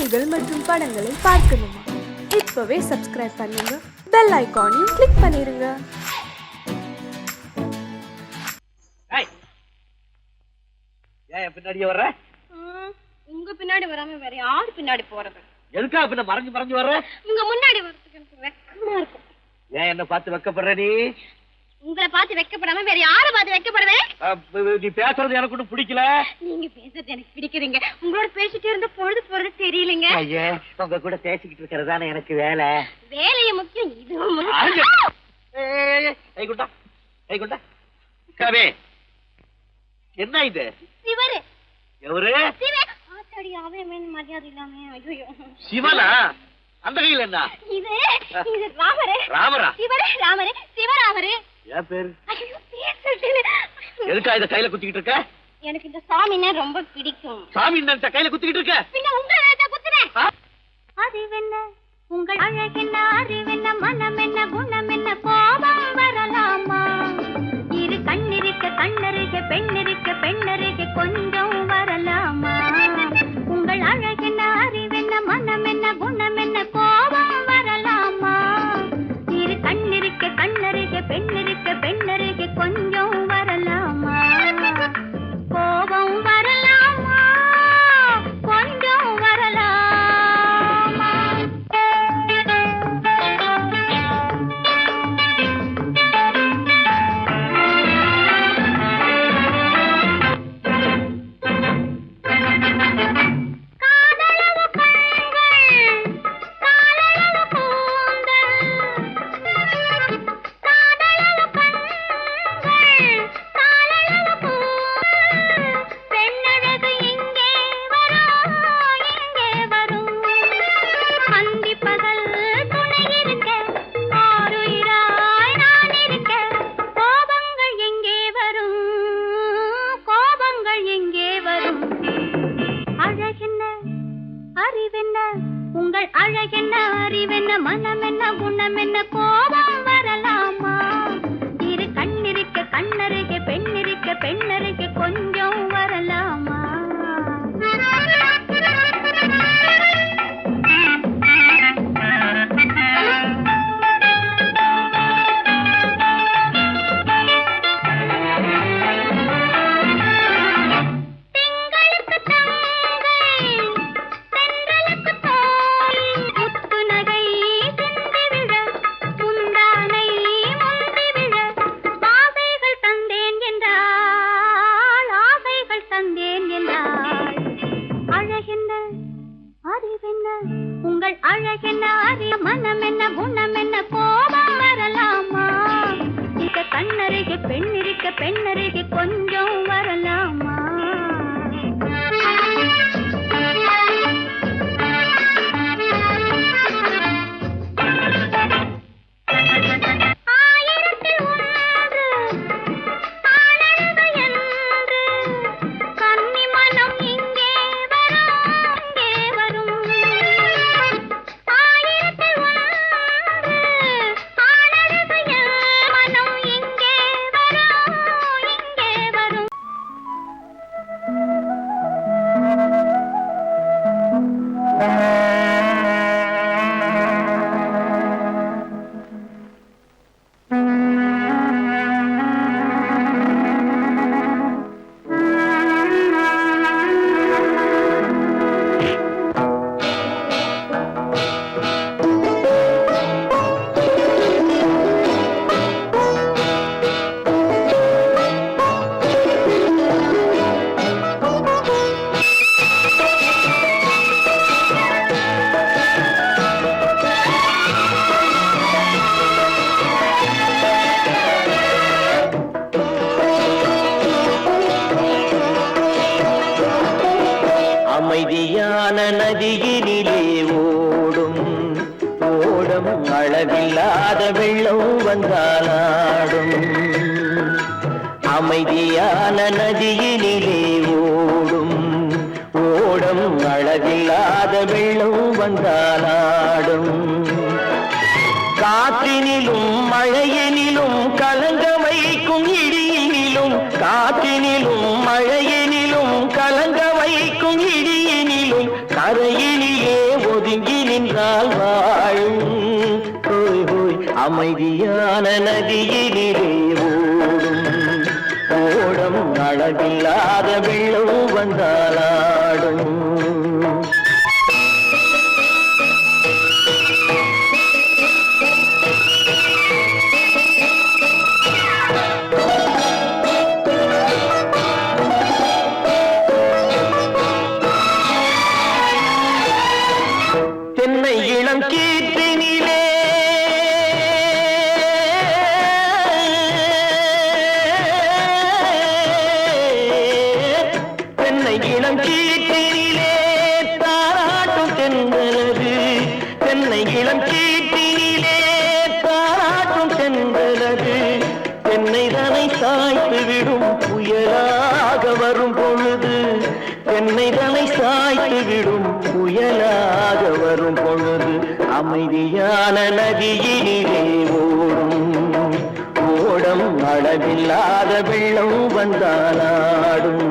செய்திகள் மற்றும் படங்களை பார்க்கணுமா? இப்பவே சப்ஸ்கிரைப் பண்ணுங்க, பெல் ஐகானையும் கிளிக் பண்ணிருங்க. பின்னாடியே வர்ற? உங்க பின்னாடி வராம வேற யாரு பின்னாடி போறது? எதுக்கா பின்ன மறைஞ்சு மறைஞ்சு வர்ற? உங்க முன்னாடி வரதுக்கு எனக்கு வெக்கமா இருக்கும். ஏன் என்ன பார்த்து வெக்கப்படுற நீ? உங்களை பார்த்து வெக்கப்படாம வேற யாரை பார்த்து வெக்கப்படுவேன்? நீ பேசுறது எனக்கு ஒன்றும் பிடிக்கல. நீங்க பேசுறது எனக்கு பிடிக்கிறீங்க. உங்களோட பேசிட்டே இருந்த பொழுது போறது தெரியலங்க. ஐயா, உங்க கூட பேசிக்கிட்டு இருக்கிறதானே எனக்கு வேலை. வேலைய முக்கியம், இது கவே என்ன இது? சிவரு. எவரு? ஆத்தாடி, அவன் மரியாதை இல்லாம. ஐயோ, சிவனா? அந்த கையில் என்ன? இது ராமரு. ராமரா? சிவரு ராமரு, சிவராமரு. ஏன் பேரு? ஐயோ, பேசுறது. எதுக்கா இத கையில குத்திக்கிட்டு இருக்க? எனக்கு இந்த சாமின்னா ரொம்ப பிடிக்கும். சாமி இந்த கையில குத்திக்கிட்டு இருக்க? பின்ன உங்களை குத்துறேன். அறிவென்ன உங்கள் அழகென்ன, அறிவென்ன மனம் என்ன, குணம் என்ன, கோபம் வரலாமா? இரு கண்ணிருக்க கண்ணருக, பெண்ணிருக்க பெண்ணருக, கொஞ்சம் வரலாமா? உங்கள் அழகென்ன, அறிவென்ன மனம் என்ன, குணம் என்ன, கோபம் வரலாமா? இரு கண்ணிருக்க கண்ணருக, பெண்ணிருக்க பெண்ணருக, கொஞ்சம் வரலாமா? கோபம் வரலாமா? கொஞ்சம் வரலாமா? உங்கள் அழகென்ன, அறிவென்ன மனம் என்ன, குணம் என்ன, கோபம் வரலாமா? இரு கண்ணிருக்க கண்ணருக, பெண்ணிருக்க பெண்ணருக, கொஞ்சம் வரலாமா? உங்கள் அழகென்ன, அறிய மனம் என்ன, குணம் என்ன, கோபம் வரலாமா? இந்த கண்ணருகே பெண்ணிருக்க பெண்ணருகே, கொஞ்சம் வரலாமா? அமைதியான நதியினிலே ஓடும் ஓடும், அளவில்லாத வெள்ளம் வந்தாலாடும். அமைதியான நதியினிலே ஓடும் ஓடும், அளவில்லாத வெள்ளம் வந்தாலாடும். காற்றினிலும் மழையினிலும் கலங்க வைக்கும் இடியினிலும், காற்றினிலும் மழையினிலும் கலங்க வைக்கும் இடியினிலும், கரையினிலே ஒதுங்கி நின்றால் வாழும் ஹோய் ஹோய் அமைதியான நதியினிலே ஓடும் அழகில்லாத வெள்ளம் வந்தாலாடும் தென்னை இளம் கீற்றினிலே தென்னை இளம் கீற்றினிலே தாராட்டும் தென்றலது தென்னை இளம் கீற்றினிலே தாராட்டும் தென்றலது தென்னை தனை சாய்த்து விடும் புயலாக வரும் பொழுது தென்னை தனை சாய்த்து விடும் புயலாக வரும் பொழுது அமைதியான நதியினிலே ஓடம் அளவில்லாத வெள்ளம் வந்தாலாடும்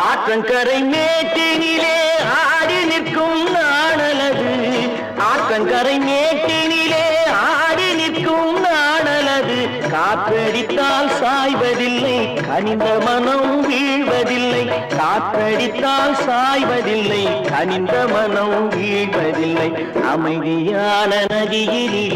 ஆற்றங்கரை மேட்டினிலே ஆடி நிற்கும் நாணலது ஆற்றங்கரை மேட்டினிலே ஆடி நிற்கும் நாணலது காற்றடித்தால் சாய்வதில்லை கனிந்த மனம் வீழ்வதில்லை காற்றடித்தால் சாய்வதில்லை கனிந்த மனம் வீழ்வதில்லை அமைதியான நதியிலே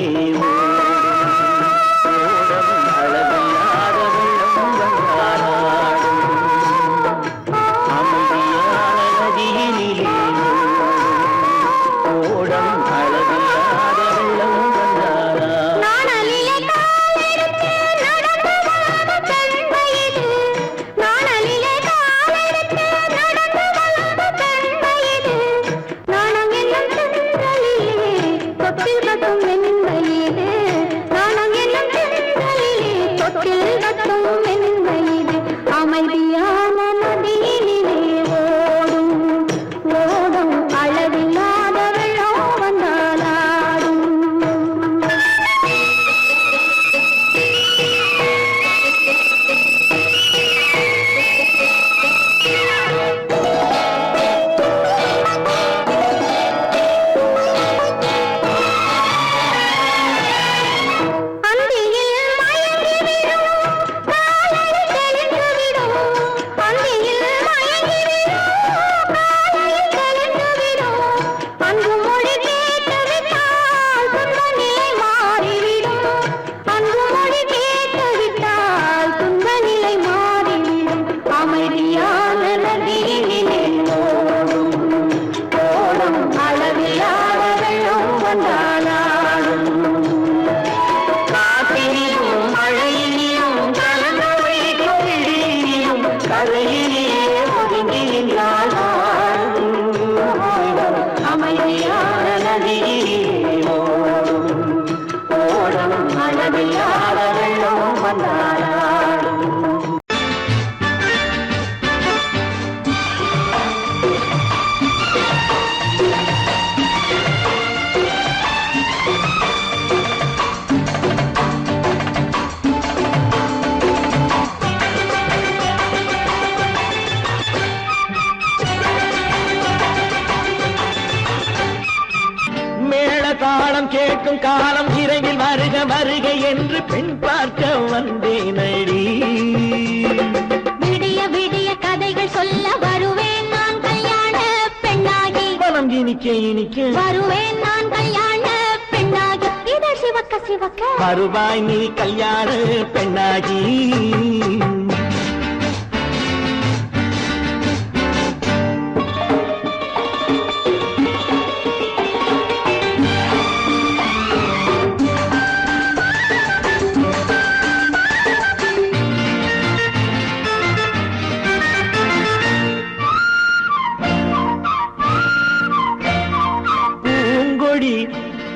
தாளம் கேட்கும் காலம் இரவில் வருக வருக என்று பெண் பார்க்க வந்தேனடி விடிய விடிய கதைகள் சொல்ல வருவேன் நான் கல்யாண பெண்ணாகி மனம் இனிக்க இனிக்க வருவேன் நான் கல்யாண பெண்ணாகி இதழ் சிவக்க சிவக்க வருவாய் நீ கல்யாண பெண்ணாகி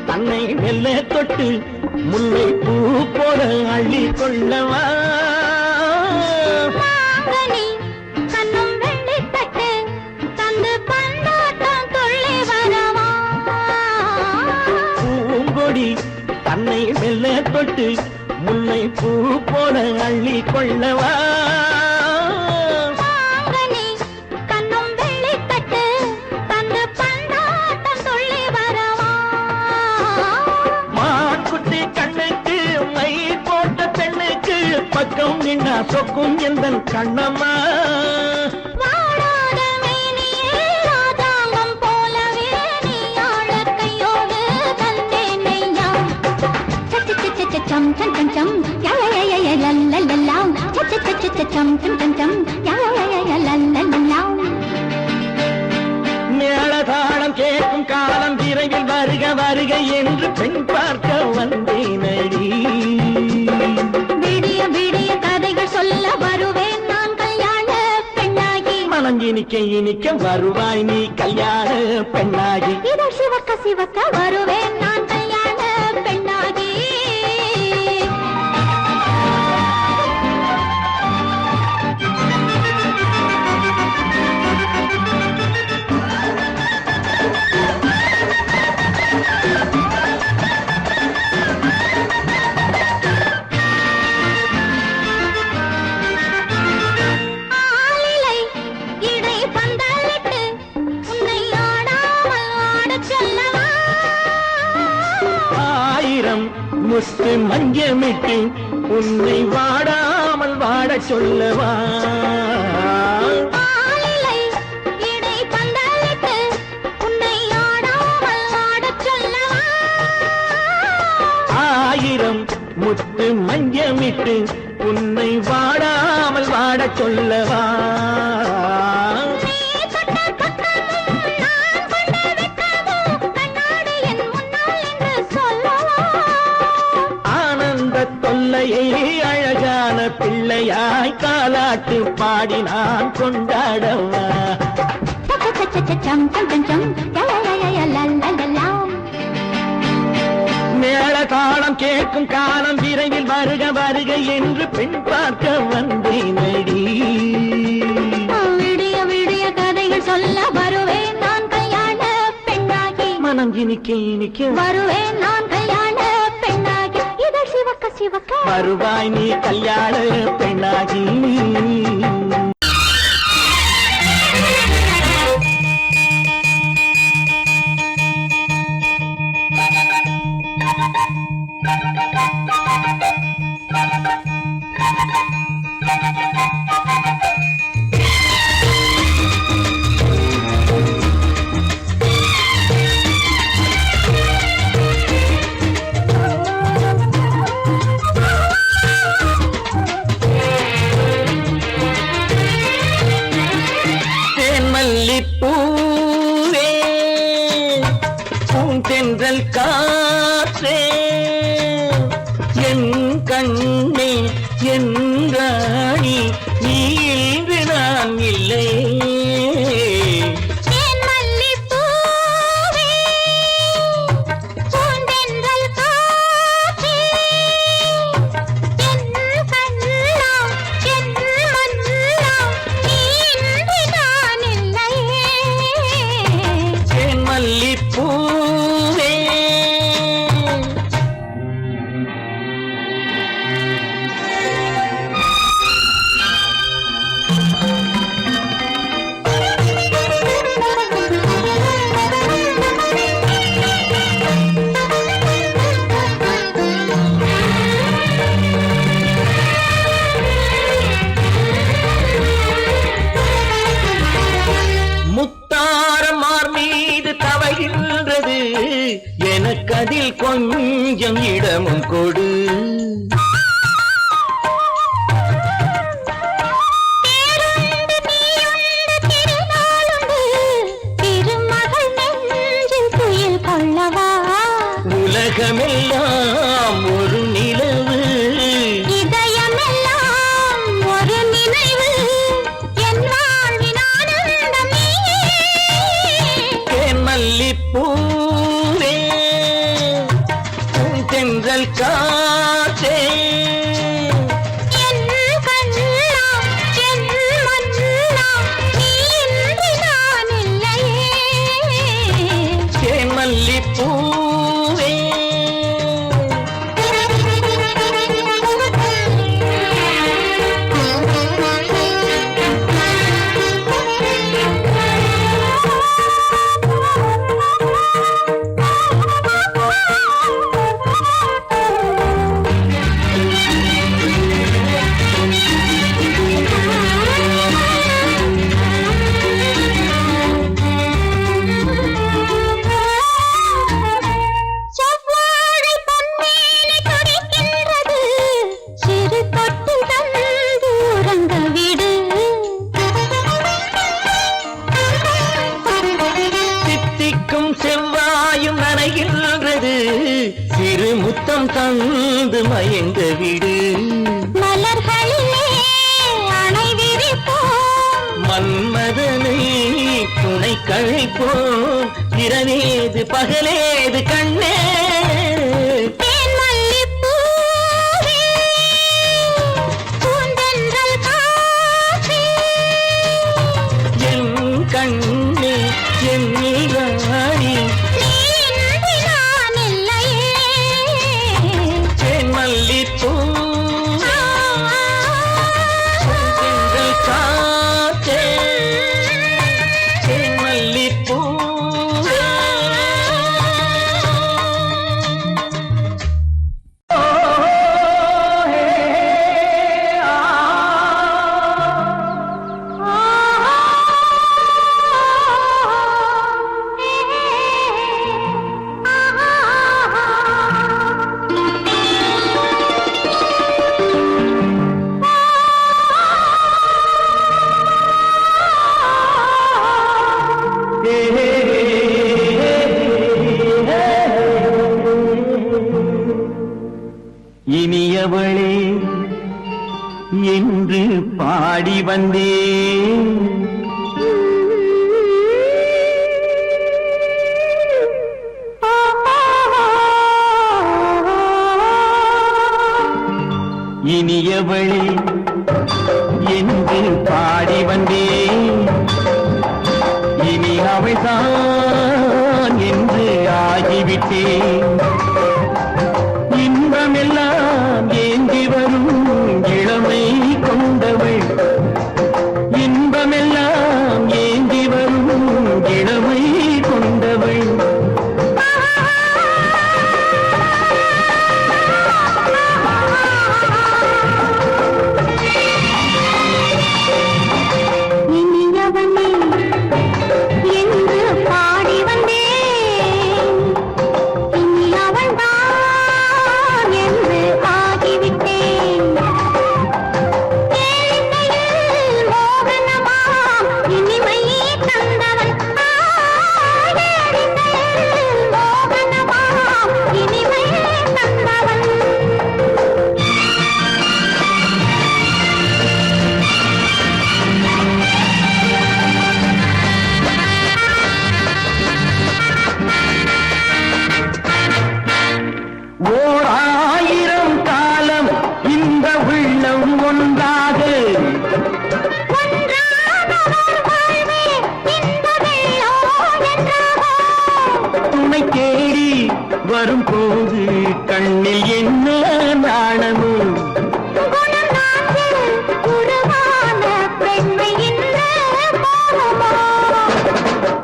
தன்னை மெல்ல தொட்டு முல்லை பூ போல அள்ளி கொள்ளவா கொள்ளவா மாங்கனி கண்ணும் வெள்ளித்தட்டு தந்து பந்தாட்டம் துள்ளி வரவா மான்குட்டி கண்ணுக்கு மை போட்ட பெண்ணுக்கு பக்கம் நின்னா சொக்கும் எந்தன் கண்ணம்மா வாடாத மேனியே ராதாங்கம் போலவே நீ ஆழக் கையோடு தந்தேனையா சம் சம் சம் சம் யா யா யா யா லல்லல்லா சம் சம் சம் சம் யா யா யா யா லல்லல்லா மேளதாளம் கேட்கும் காலம் விரைவில் வருக வருக என்று பெண் பார்க்க வந்தேனடி விடிய விடிய கதைகள் சொல்ல வருவேன் நான் கல்யாண பெண்ணாகி மனம் இனிக்க இனிக்க வருவாய் நீ கல்யாண பெண்ணாகி இதழ் சிவக்க சிவக்க வருவேன் நான் கல்யாண பெண்ணாகி ஆளிலை இடை பந்தலிட்டு உன்னை ஆடாமல் ஆடச் சொல்லவா ஆயிரம் முத்து மஞ்சமிட்டு உன்னை வாடாமல் வாடச் சொல்லவா ஆளிலை இடை பந்தலிட்டு உன்னை ஆடாமல் ஆடச் சொல்லவா ஆயிரம் முத்து மஞ்சமிட்டு உன்னை வாடாமல் வாடச் சொல்லவா நீ தொட்ட பக்கமும் நான் கொண்ட வெட்கமும் கண்ணாடி என் முன்னால் என்று சொல்லவா ஆனந்த தொல்லையை அழகான பிள்ளையாய் காலாட்டு பாடி நான் கொண்டாடவா சம் சம் சம் சம் யா யா யா யா லல்லல்லா மேளதாளம் கேட்கும் காலம் விரைவில் வருக வருக என்று பெண் பார்க்க வந்தேனடி விடிய விடிய கதைகள் சொல்ல வருவேன் நான் கல்யாண பெண்ணாகி மனம் இனிக்க இனிக்க வருவேன் நான் கல்யாண பெண்ணாகி இதழ் சிவக்க சிவக்க வருவாய் நீ கல்யாண பெண்ணாகி பூவே பூந்தென்றல் காற்றே என் கண்ணே என் ராணி நீ இன்று நான் இல்லை என் மல்லிப்பூவே பூந்தென்றல் காற்றே என் கண்ணா என் மன்னா நீ இன்று நான் இல்லையே என் மல்லிப்பூவே முத்தாரமார் மீது தவழ்கின்றது எனக்கதில் கொஞ்சம் இடமும் கொடு பேருண்டு நீயுண்டு திருநாளுண்டு திருமகள் நெஞ்சில் துயில் கொள்ளவா உலகமெல்லாம் ஒரு நிலவு இதயமெல்லாம் ஒரு நினைவு என் வாழ்வின் ஆனந்தம் நீயே தேன் மல்லிப்பூவே பூந்தென்றல் காற்றே கழிப்போம் இரவேது பகலேது கண்ணே கண்ணே என் நீராணி மல்லிப்பூ காத்தே மல்லிப்பூ இனியவளே என்று பாடி வந்தேன் இனியவளே என்று பாடி வந்தேன் இனி அவள்தான் என்று ஆகிவிட்டேன் இன்பமெல்லாம் ஏந்தி வரும் இளமை கொண்டவள் இன்பமெல்லாம் ஏந்தி வரும் இளமை கொண்டவள் இனியவனே என்று பாடி வந்தேன் இனி அவள்தான் என்று ஆகிவிட்டேன் கேளிக்கையில் மோகனமா இனிமை தந்தவன் கேளிக்கையில் மோகனமா இனிமை தந்தவன் ஓர் ஆயிரம் காலம் இந்த உள்ளம் ஒன்றாக துணை தேடி வரும்போது கண்ணில் என்ன நாணமும்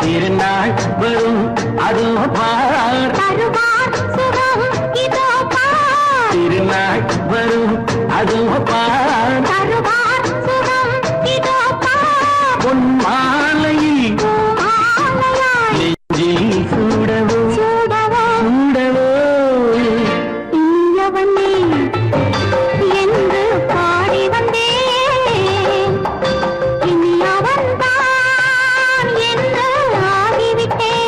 திருநாள் வரும் அதோ பார் திருநாள் வரும் அதோ பார் பொன் மாலையில் நெஞ்சில் சூடவோ சூடவோ இனியவனே என்று பாடி வந்தேன் இனி அவன்தான் என்று ஆகிவிட்டேன்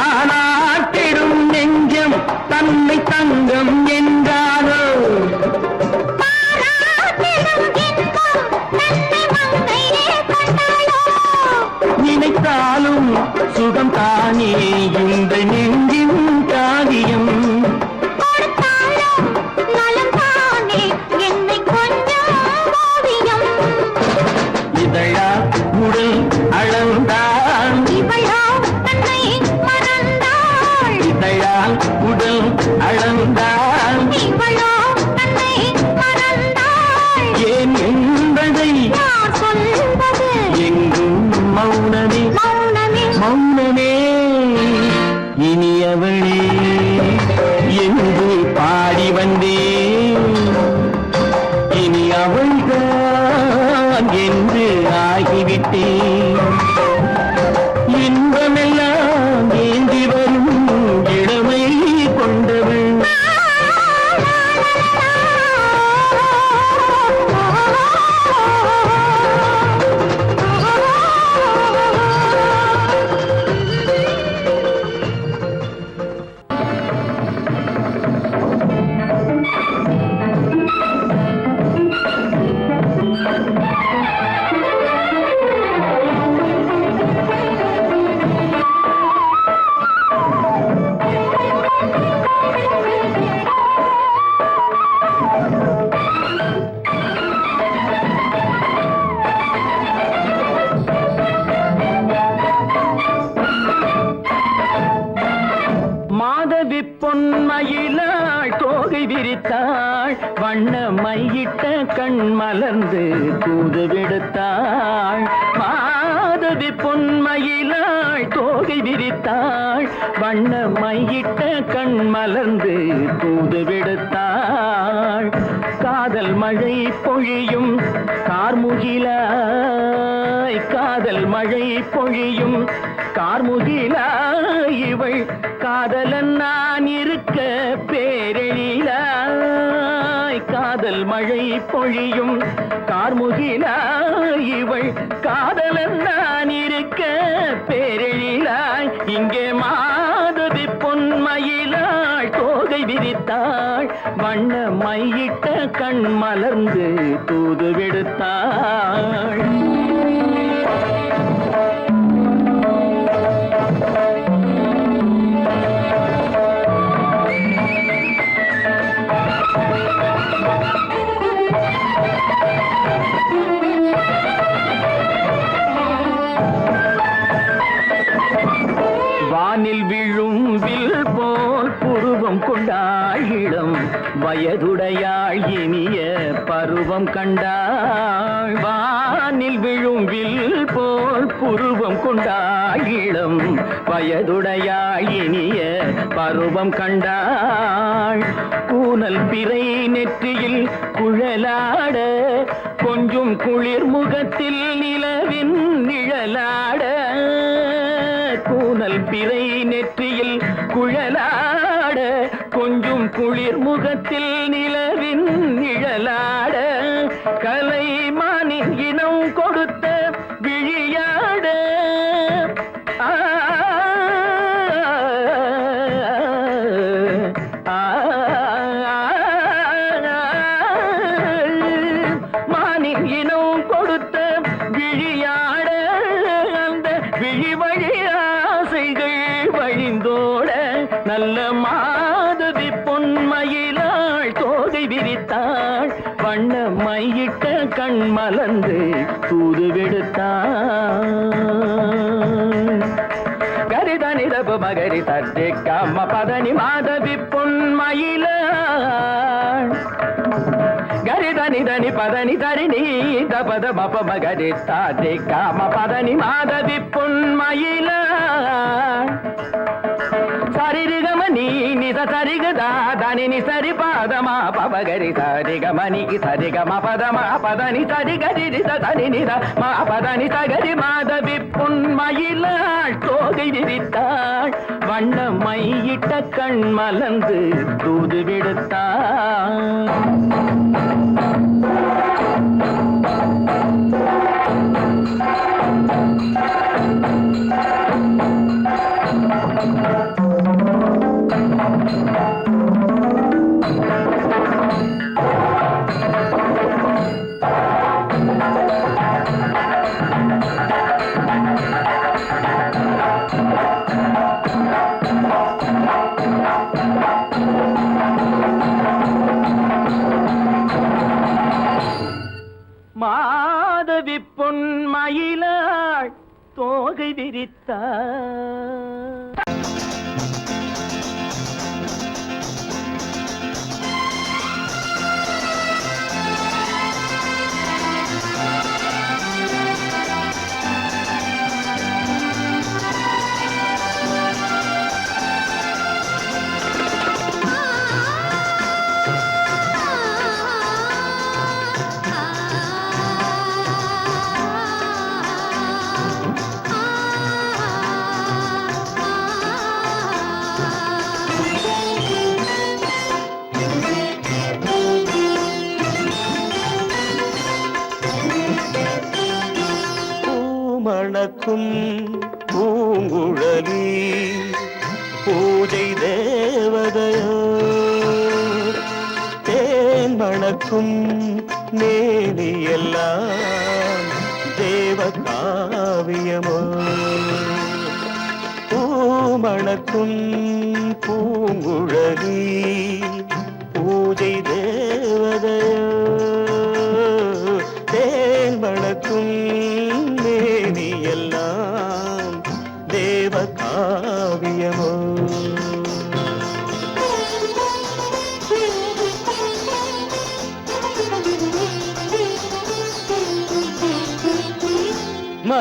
தானாட்டிடும் நெஞ்சம் தன்னை தங்கம் என்றாரோ நினைத்தாலும் சுகம் தானே இந்த நெஞ்சின் காரியம் இதழா உடல் அளந்தான் இதழால் உடல் அளந்தான் ஏன் என்பதை எங்கும் மௌனமே மௌனமே இனியவளே என்று பாடி வந்தேன் இனி அவள்தான் என்று ஆகிவிட்டேன் இன்பமெல்லாம் ஏந்தி வரும் இளமை கொண்டவள் மாதவி பொன்மயிலாள் தோகை விரித்தாள் வண்ண மையிட்ட கண் மலர்ந்து தூது விடுத்தாள் மாதவி பொன்மயிலாள் தோகை விரித்தாள் வண்ண மையிட்ட கண் மலர்ந்து தூது விடுத்தாள் காதல் மழை பொழியும் கார்முகிலாய் காதல் மழை பொழியும் கார்முகிலாய் இவள் காதலன் நான் இருக்க பேரெழிலாய் காதல் மழை பொழியும் கார்முகிலாய் இவள் காதலன் நான் இருக்க பேரெழிலாய் இங்கே மாதவி பொன்மயிலாள் தோகை விரித்தாள் வண்ண மையிட்ட கண் மலர்ந்து தூது விடுத்தாள் வானில் விழும் வில் போல் புருவம் கொண்டாள் இளம் வயதுடையாள் இனிய பருவம் கண்டாள் வானில் விழும் வில் போல் புருவம் கொண்டாள் இளம் வயதுடையாள் இனிய பருவம் கண்டாள் கூனல் பிறை நெற்றியில் குழலாட கொஞ்சம் குளிர் முகத்தில் நிலவின் நிழலாட கூனல் பிறை நெற்றியில் குழலாட கொஞ்சம் குளிர் முகத்தில் நிலவின் நிழலாட கலைமானின் இனம் கொடுத்த விழியாட மானின் இனம் கொடுத்த விழியாட அந்த விழி வழி ஆசைகள் வழிந்தோட நல்ல மாதவி பொன்மயிலாள் தோகை விரித்தாள் வண்ண மையிட்ட கண் மலர்ந்து தூது விடுத்தாள் கரிதனி ரப மகரி தட்டி கம்ம பதனி மாதவி பொன்மயிலாள் கரிதனி தனி பதனி தரிணி தபத மப மகரி தாட்டி காம பதனி மாதவி பொன்மயிலாள் சரிகமணி நித சரிகதா தனி நி சரி பாதமா பபகரி சரிகமணி சரிகம பதமா பதனி சரிகரி தனி நித மா பதனி சகரி மாதவி பொன்மயிலாள் தோகை விரித்தாள் வண்ண மையிட்ட கண் மலர்ந்து தூது விடுத்தாள் மாதவி பொன்மயிலாள் தோகை விரித்தாள் மணக்கும் பூங்குழலி பூஜை தேவதையோ தேன் மணக்கும் மேனியெல்லாம் தேவ காவியமோ பூமணக்கும் பூங்குழலி பூஜை தேவதையோ தேன் மணக்கும் மேனியெல்லாம் தேவ காவியமோ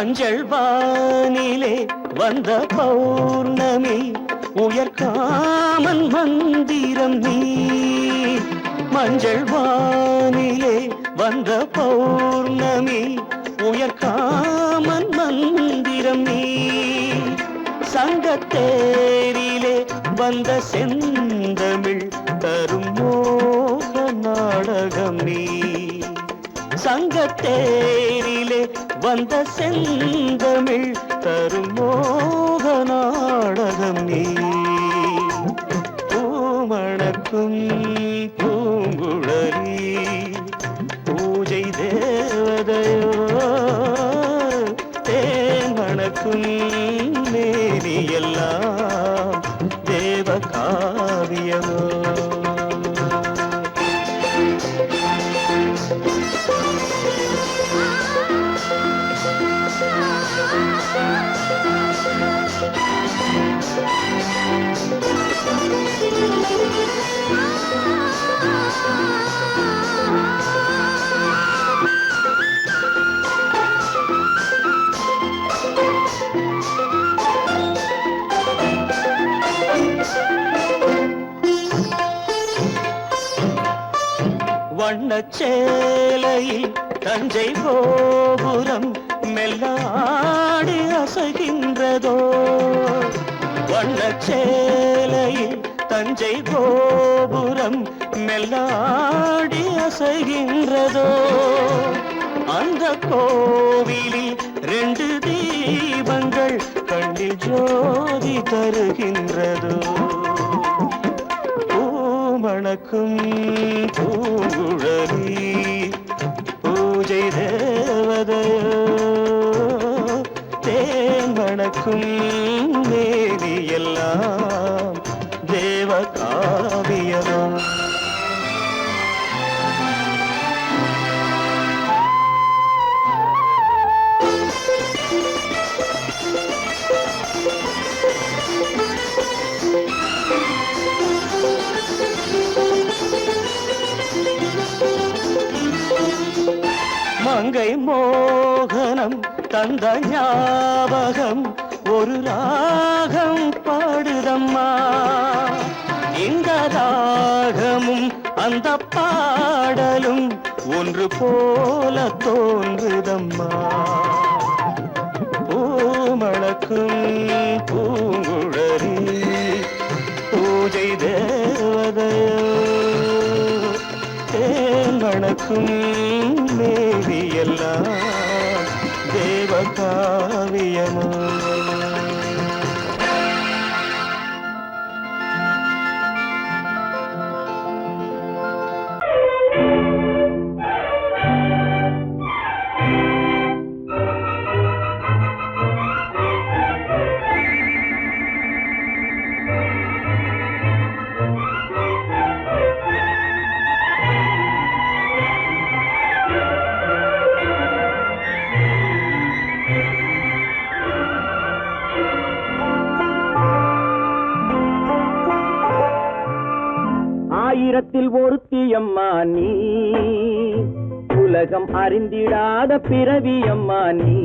மஞ்சள் வானிலே வந்த பௌர்ணமி உயர்காமன் மந்திரம் நீ மஞ்சள் வானிலே வந்த பௌர்ணமி உயர்காமன் மந்திரம் நீ சங்கத்தேரிலே வந்த செந்தமிழ் தரும் மோக நாடகம் நீ சங்கத்தேரிலே வந்த செந்தமிழ் தரும் மோக நாடகம் நீ பூமணக்கும் பூங்குழலி பூஜை தேவதையோ தேமணக்கும் மேனி எல்லாம் தேவ காவியமோ வண்ணச்சேலையில் தஞ்சை கோபுரம் மெல்லாடி அசைகின்றதோ வண்ணச்சேலையில் தஞ்சை கோபுரம் மெல்லாடி அசைகின்றதோ அந்த கோவிலில் 2 தீபங்கள் கண்ணில் ஜோதி தருகின்றதோ மணக்கும் பூங்குழலி பூஜை தேவதையோ தேன் மணக்கும் மேனி எல்லாம் தேவ காவியமோ மங்கை மோகனம் தந்த ஞாபகம் ஒரு ராகம் பாடுதம்மா இந்த ராகமும் அந்த பாடலும் ஒன்று போல தோன்றுதம்மா பூமணக்கும் பூங்குழலி பூஜை தேவதையோ தேமணக்கும் மேவி எல்லாம் தேவ காவியமோ ஆயிரத்தில் ஒருத்தியம்மா நீ உலகம் அறிந்திடாத பிறவியம்மா நீ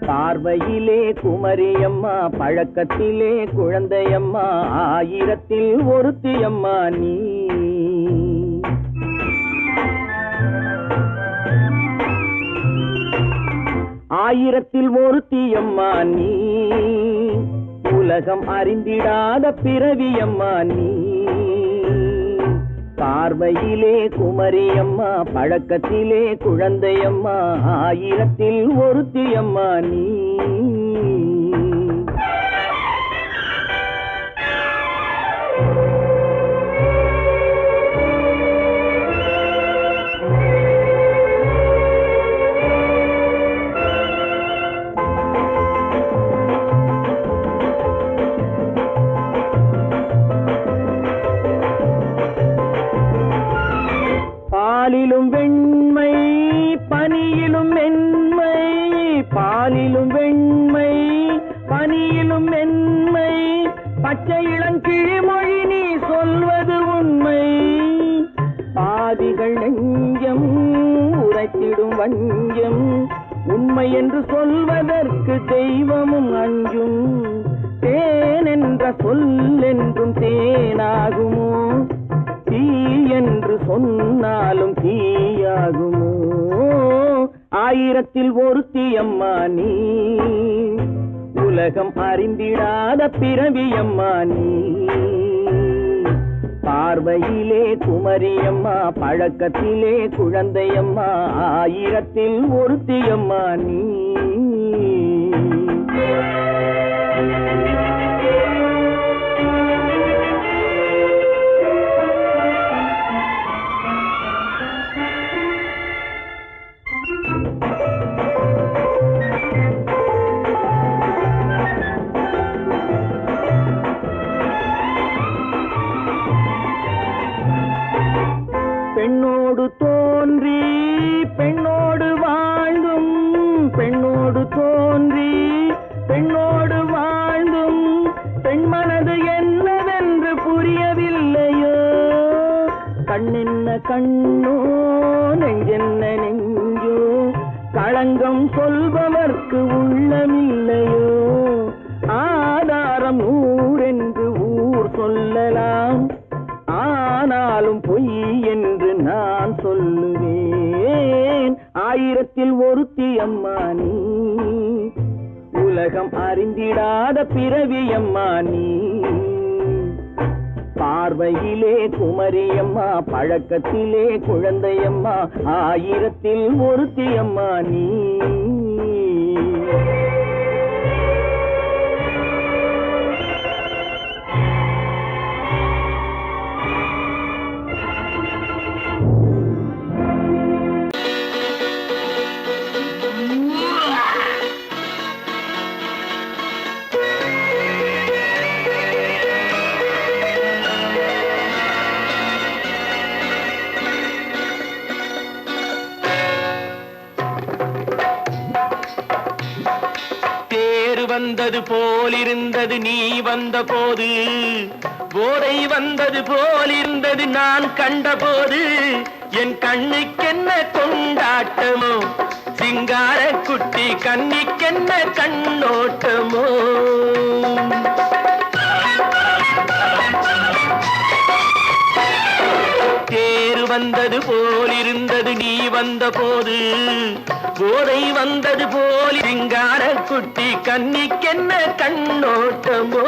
பார்வையிலே குமரியம்மா பழக்கத்திலே குழந்தையம்மா ஆயிரத்தில் ஒருத்தியம்மா நீ ஆயிரத்தில் ஒருத்தியம்மா நீ உலகம் அறிந்திடாத பிறவியம்மா நீ பார்வையிலே குமரியம்மா பழக்கத்திலே குழந்தையம்மா ஆயிரத்தில் ஒருத்தியம்மா நீ பாலிலும் வெண்மை பனியிலும் மென்மை பாலிலும் வெண்மை பனியிலும் மென்மை பச்சை இளங்கிழிமொழி நீ சொல்வது உண்மை பாதிகள் நெஞ்சம் உரைத்திடும் வஞ்சம் உண்மை என்று சொல்வதற்கு தெய்வமும் அஞ்சும். தேன் என்ற சொல் என்றும் தேனாகுமோ? தீ என்று சொன்னாலும் தீயாகுமோ? ஆயிரத்தில் ஒருத்தி அம்மா நீ, உலகம் அறிந்திடாத பிறவியம்மா நீ. பார்வையிலே குமரியம்மா, பழக்கத்திலே குழந்தையம்மா, ஆயிரத்தில் ஒருத்தியம்மா நீ. பெண்ணோடு தோன்றி பெண்ணோடு வாழ்ந்தும், பெண்ணோடு தோன்றி பெண்ணோடு வாழ்ந்தும், பெண்மனது என்னவென்று புரியவில்லையோ? கண்ணென்ன கண்ணோ, நெஞ்சென்ன நெஞ்சோ, களங்கம் சொல்பவர்க்கு உள்ளமில்லையோ? ஆதாரம் ஊரென்று ஊர் சொல்லலாம், ஆனாலும் பொய் என்று நான் சொல்லுவேன். ஆயிரத்தில் ஒருத்தி அம்மா நீ, உலகம் அறிந்திடாத பிறவியம்மா நீ. பார்வையிலே குமரியம்மா, பழக்கத்திலே குழந்தையம்மா, ஆயிரத்தில் ஒருத்தி அம்மா நீ. வந்தது போலிருந்தது நீ வந்த போது, போதை வந்தது போலிருந்தது நான் கண்டபோது. என் கண்ணுக்கென்ன கொண்டாட்டமோ, சிங்கார குட்டி கண்ணிக்கென்ன கண்ணோட்டமோ. தேர் வந்தது போலிருந்தது நீ வந்த போது, போதை வந்தது போல் சிங்கார குட்டி கண்ணிக்கென்ன கண்ணோட்டமோ.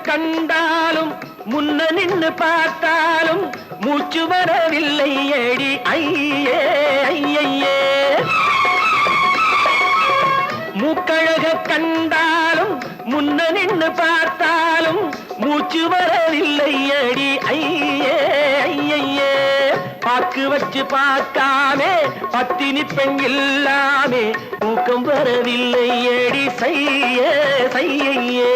கண்டாலும் முன்ன நின்று பார்த்தாலும் மூச்சு வரவில்லை ஏடி ஐயே ஐயே. மூக்கழக கண்டாலும் முன்ன நின்று பார்த்தாலும் மூச்சு வரவில்லை ஏடி ஐயே ஐயே. பாக்கு வச்சு பார்க்காமே பத்தினி பெண் இல்லாமே தூக்கம் வரவில்லை ஏடி செய்ய செய்யே.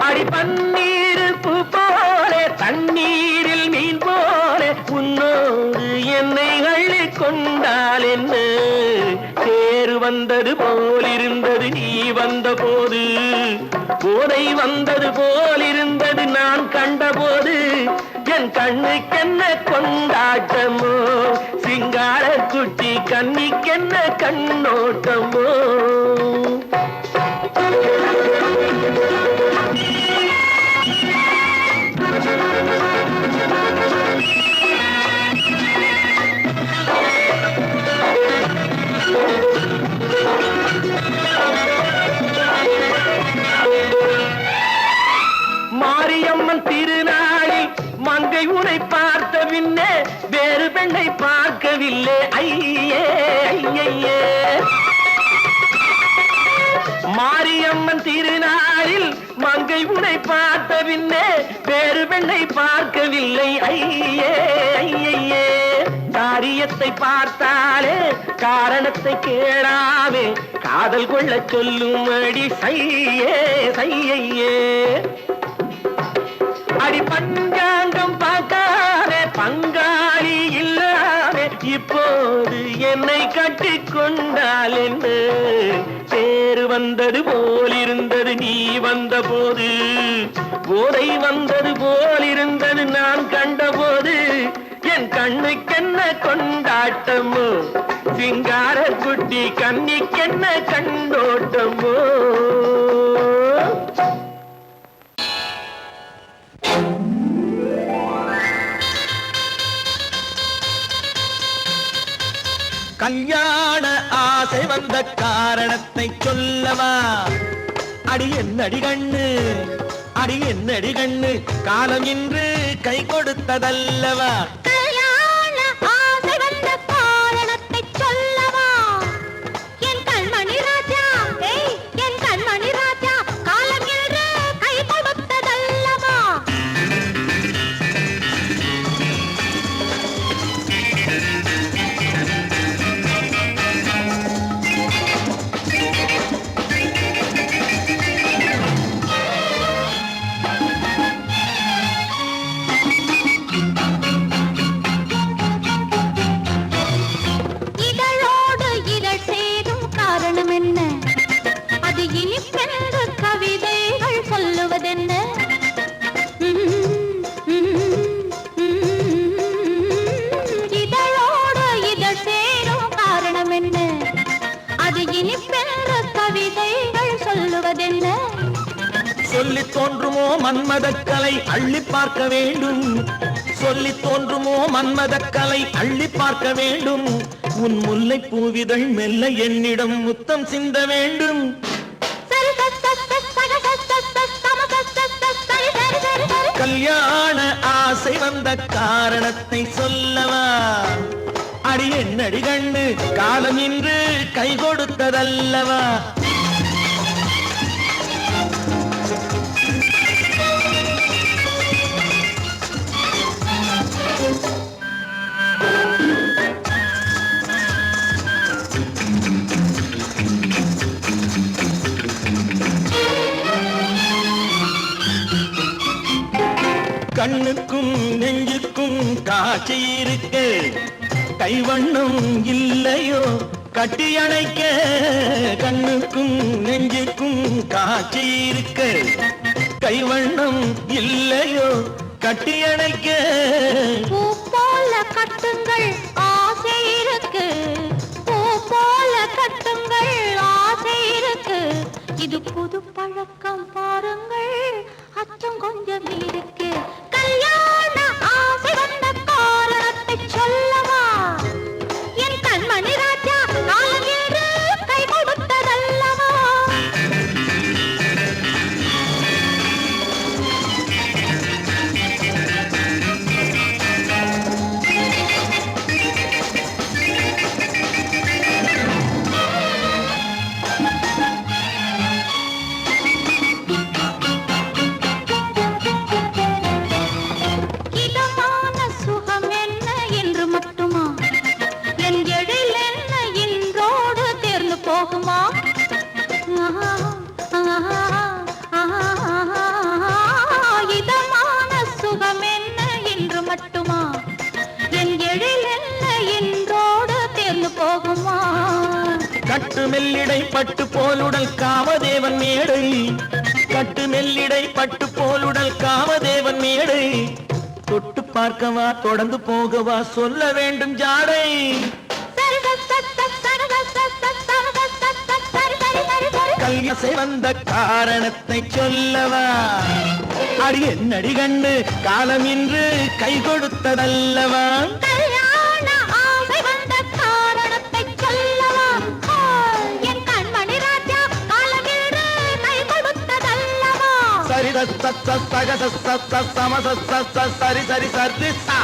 அடி பன்னீர் பூ போல தண்ணீரில் மீன் போல உன்னோடு என்னை அள்ளி கொண்டால் என்ன. தேர் வந்தது போலிருந்தது நீ வந்த போது, போதை வந்தது போலிருந்தது நான் கண்டபோது. என் கண்ணுக்கென்ன கொண்டாட்டமோ, சிங்கார குட்டி கண்ணிக்கென்ன கண்ணோட்டமோ. மாரியம்மன் திருநாளில் மங்கை உனை பார்த்த பின்னே வேறு பெண்ணை பார்க்கவில்லை ஐயே ஐயே. மாரியம்மன் திருநாளில் மங்கை உனை பார்த்த பின்னே வேறு பெண்ணை பார்க்கவில்லை ஐயே ஐயே. தாரிய காரியத்தை பார்த்தாலே காரணத்தை கேளாமே காதல் கொள்ள சொல்லும்படி சையே சையே அடி பஞ்சாங்கம் பார்த்தாலே பங்காளி இல்லாமே இப்போது என்னை கட்டிக் கொண்டால் என்ன பேரு வந்தது போலிருந்தது நீ வந்த போது போதை வந்தது போலிருந்தது நான் கண்டபோது என் கண்ணுக்கென்ன கொண்டாட்டமோ சிங்கார குட்டி கண்ணிக்கென்ன கண்டோட்டமோ கல்யாண ஆசை வந்த காரணத்தை சொல்லவா அடி என்னடி கண்ணு அடி என்னடி கண்ணு காலம் இன்று கை கொடுத்ததல்லவா கல்யாண ஆசை வந்த காரணத்தை சொல்லவா என் கண்மணி ராஜா என் கண்மணி ராஜா காலம் என்று கை கொடுத்ததல்லவா இதழோடு இதழ் சேரும் காரணம் என்ன அது இனிப்பென்று கவிதைகள் சொல்லுவதென்ன இதழோடு இதழ் சேரும் காரணம் என்ன அது இனிப்பென்று கவிதைகள் சொல்லுவதென்ன சொல்லி தோன்றுமோ மன்மதக்கலை அள்ளி பார்க்க வேண்டும் சொல்லி தோன்றுமோ மன்மதக்கலை அள்ளி பார்க்க வேண்டும் உன் முல்லை பூவிதழ் மெல்ல என்னிடம் முத்தம் சிந்த வேண்டும் கல்யாண ஆசை வந்த காரணத்தை சொல்லவா அடி என்னடி கண்ணு காலம் இன்று கை கொடுத்ததல்லவா கண்ணுக்கும் நெஞ்சுக்கும் காட்சி இருக்கு கைவண்ணம் இல்லையோ கட்டி அணைக்க கண்ணுக்கும் நெஞ்சுக்கும் காட்சி இருக்கு கைவண்ணம் இல்லையோ கட்டி அணைக்க பூ போல கட்டுங்கள் ஆசை இருக்கு பூ போல கட்டுங்கள் ஆசை இருக்கு இது புது பழக்கம் பாருங்கள் அச்சம் கொஞ்சம் இருக்கு கல்யாண ஆசை வந்த காரணத்தை சொல்லவா என் கண்மணி ராஜா காலம் என்று கை கொடுத்ததல்லவா இதமான சுகம் என்ன என்று மட்டுமா என் எழில் என்ன இன்றோடு தேர்ந்து போகுமா இதமான சுகம் என்ன என்று மட்டுமா என் எழில் என்ன இன்றோடு தேர்ந்து போகுமா கட்டு மெல்லிடை பட்டு போலுடல் காமதேவன் மேடை கட்டு மெல்லிடை பட்டு போலுடல் காமதேவன் மேடை தொட்டு பார்க்கவா தொடர்ந்து போகவா சொல்ல வேண்டும் ஜாடை கல்யாசை வந்த காரணத்தை சொல்லவா அடி என்னடி கண்ணு காலம் இன்று கை கொடுத்ததல்லவா கல்யாண ஆசை வந்த காரணத்தை சொல்லவா என் கண்மணி ராஜா காலம் என்று கை கொடுத்ததல்லவா சரி சக சம சரி சரி சரி சா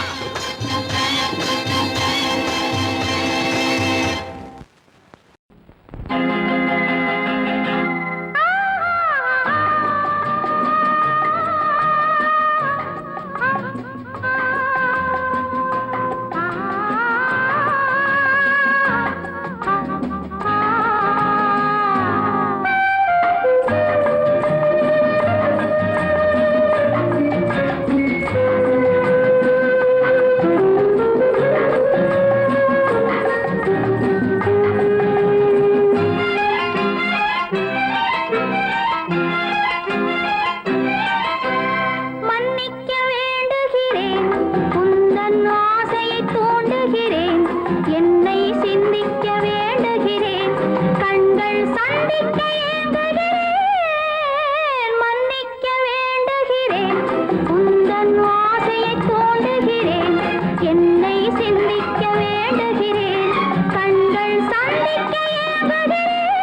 சிந்திக்க வேண்டுகிறேன் கண்கள் சந்திக்க ஏங்குகிறேன்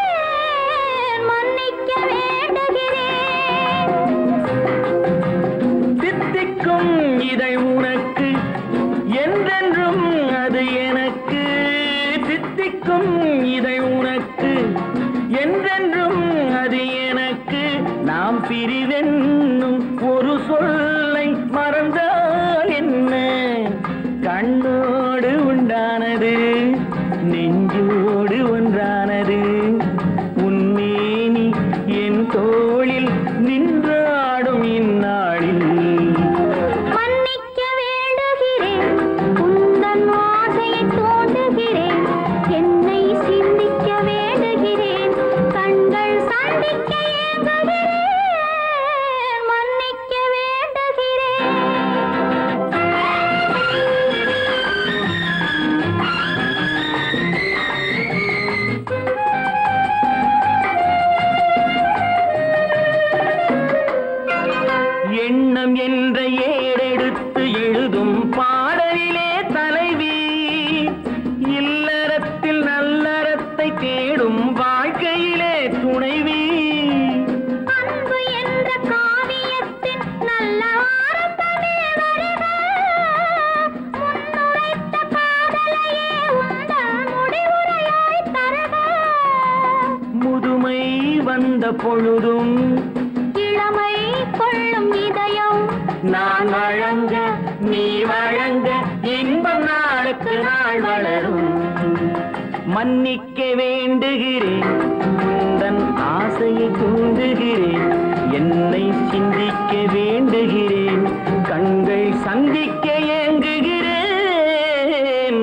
மன்னிக்க வேண்டுகிறேன் சித்திக்கும் இதை உனக்கு என்றென்றும் அது எனக்கு சித்திக்கும் இதை உனக்கு என்றென்றும் அது எனக்கு நாம் பிரிவென்னும் ஒரு சொல்லை மறந்தால் என்ன கண்ணோடு உண்டானது நெஞ்சோடு ஒன்றானது உன்னேனி என் தோளில் நின்றாடும் இந்நாளில் மன்னிக்க வேண்டுகிறேன் உந்தன் ஆசையை தூண்டுகிறேன் என்னை சிந்திக்க வேண்டுகிறேன் கண்கள் சந்திக்க ஏங்குகிறேன் மன்னிக்க வேண்டுகிறேன் எண்ணம் என்ற ஏடெடுத்து எழுதும் பாடலிலே தலைவி இல்லறத்தில் நல்லறத்தை தேடும் வாழ்க்கையிலே துணைவி அன்பு என்ற காவியத்தின் நல்ல ஆரம்பமே வருக முன்னுரைத்த காதலையே உந்தன் முடிவுரையாய் தருக முதுமை வந்த பொழுதும் இளமை கொள்ளும் இதயம் நான் வழங்க நீ வழங்க இன்பம் நாளுக்கு நாள் வளரும் மன்னிக்க வேண்டுகிறேன் உந்தன் ஆசையை தூண்டுகிறேன் என்னை சிந்திக்க வேண்டுகிறேன் கண்கள் சந்திக்க ஏங்குகிறேன்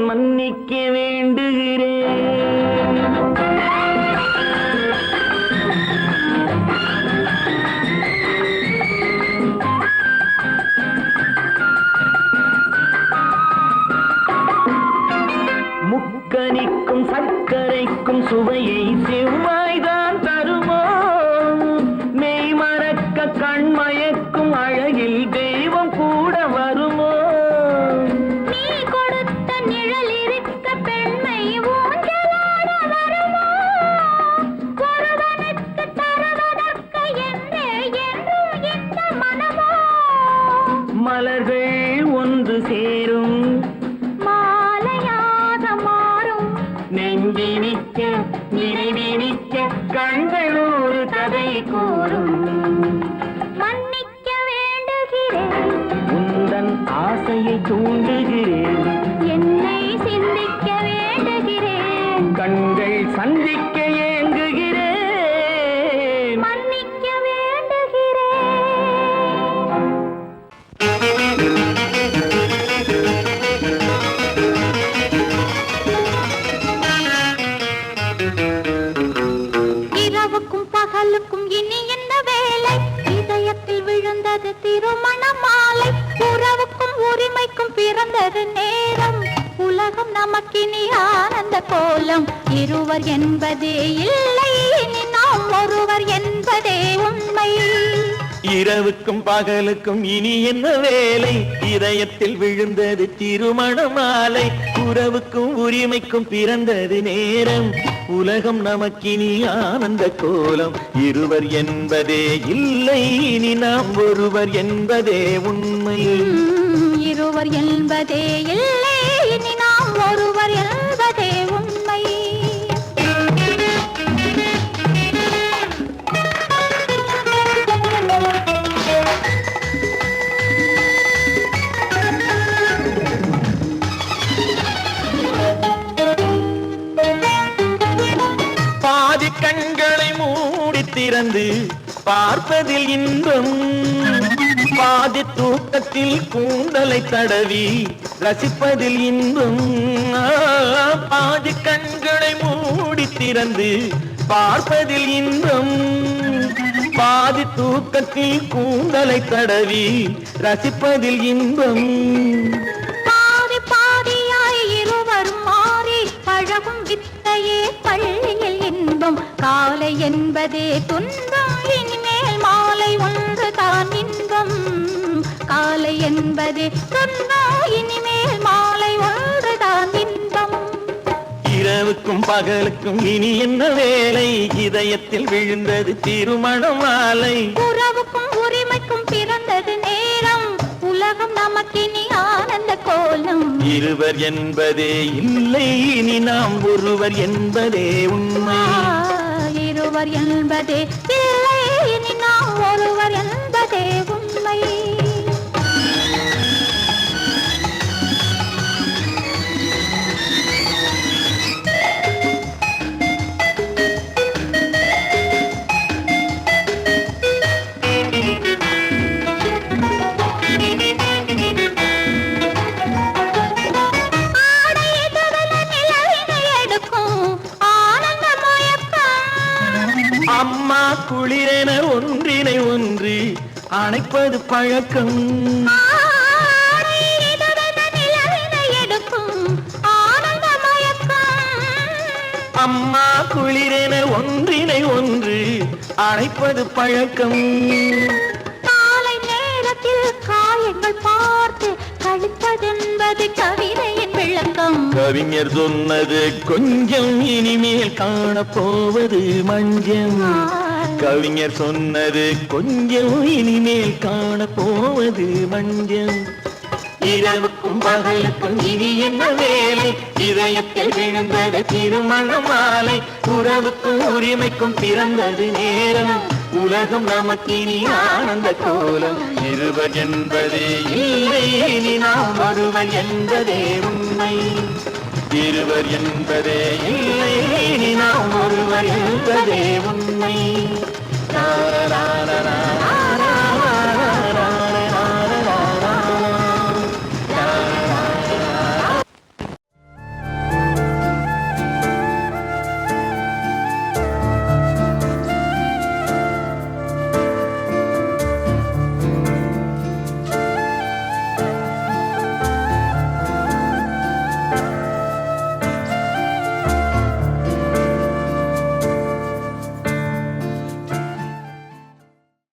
மன்னிக்க வேண்டுகிறேன் முக்கனிக்கும் சர்க்கரைக்கும் சுவையை செவ்வாய்தான் தருமோ மெய் மறக்க கண்மயக்கும் அழகில் தெய்வம் கூட வருமோ நீ கொடுத்த நிழல் இருக்க பெண்மை ஊஞ்சலாட வருமோ ஒருவனுக்கு தருவதற்கு என்றே என்றும் இந்த மனமோ மலர்கள் ஒன்று சேரும் மாலையாக மாறும் நெஞ்சினிக்க நினைவினிக்க கண்கள் ஒரு கதை கூறும் மன்னிக்க வேண்டுகிறேன் உந்தன் ஆசையை தூண்டுகிறேன் என்னை சிந்திக்க வேண்டுகிறேன் கண்கள் சந்திக்க ஏங்குகிறேன் மன்னிக்க வேண்டுகிறேன் இரவுக்கும் பகலுக்கும் இனி என்ன வேலை இதயத்தில் விழுந்தது திருமண மாலை உறவுக்கும் உரிமைக்கும் பிறந்தது நேரம் உலகம் நமக்கினி ஆனந்த கோலம் இருவர் என்பதே இல்லை இனி நாம் ஒருவர் என்பதே உண்மை இரவுக்கும் பகலுக்கும் இனி என்ன வேலை இதயத்தில் விழுந்தது திருமண மாலை உறவுக்கும் உரிமைக்கும் பிறந்தது நேரம் உலகம் நமக்கினி ஆனந்த கோலம் இருவர் என்பதே இல்லை இனி நாம் ஒருவர் என்பதே உண்மை இருவர் என்பதே இல்லை இனி நாம் ஒருவர் என்பதே உண்மை பாதி கண்களை மூடி திறந்து பார்ப்பதில் இன்பம் பாதி தூக்கத்தில் கூந்தலை தடவி ரசிப்பதில் இன்பம் பாதி கண்களை மூடி திறந்து பார்ப்பதில் இன்பம் பாதி தூக்கத்தில் கூந்தலை தடவி ரசிப்பதில் இன்பம் பாதி பாதியாய் இருவரும் மாறி பழகும் வித்தையே பள்ளியில் இன்பம் காலை என்பதே துன்பம் இனிமேல் மாலை ஒன்று தான் இன்பம் காலை என்பதே துன்பம் இனிமேல் மாலை ஒன்று பகலுக்கும் இனி என்ன வேலை இதயத்தில் விழுந்தது திருமண மாலை உறவுக்கும் உரிமைக்கும் பிறந்தது நேரம் உலகம் நமக்கினி ஆனந்த கோலம் இருவர் என்பதே இல்லை இனி நாம் ஒருவர் என்பதே உண்மை இருவர் என்பதே இல்லை இனி நாம் ஒருவர் என்பதே உண்மை அம்மா குளிரென ஒன்றினை ஒன்று அணைப்பது பழக்கம் அம்மா குளிரென ஒன்றினை ஒன்று அணைப்பது பழக்கம் காலை நேரத்தில் காயங்கள் பார்த்து கழிப்பதென்பது கவிதையின் விளக்கம் கவிஞர் சொன்னது கொஞ்சம் இனிமேல் காணப்போவது மஞ்சம் கவிஞர் சொன்னது கொஞ்சம் இனிமேல் காணப்போவது மஞ்சம் இரவுக்கும் பகலுக்கும் இனி என்ன வேலை இதயத்தில் விழுந்தது திருமண மாலை உறவுக்கும் உரிமைக்கும் பிறந்தது நேரம் உலகம் நமக்கினி ஆனந்த கோலம் இருவர் என்பதே இல்லை இனி நாம் ஒருவர் என்பதே உண்மை இருவர் என்பதே இல்லை இனி நாம் ஒருவர் என்பதே உண்மை.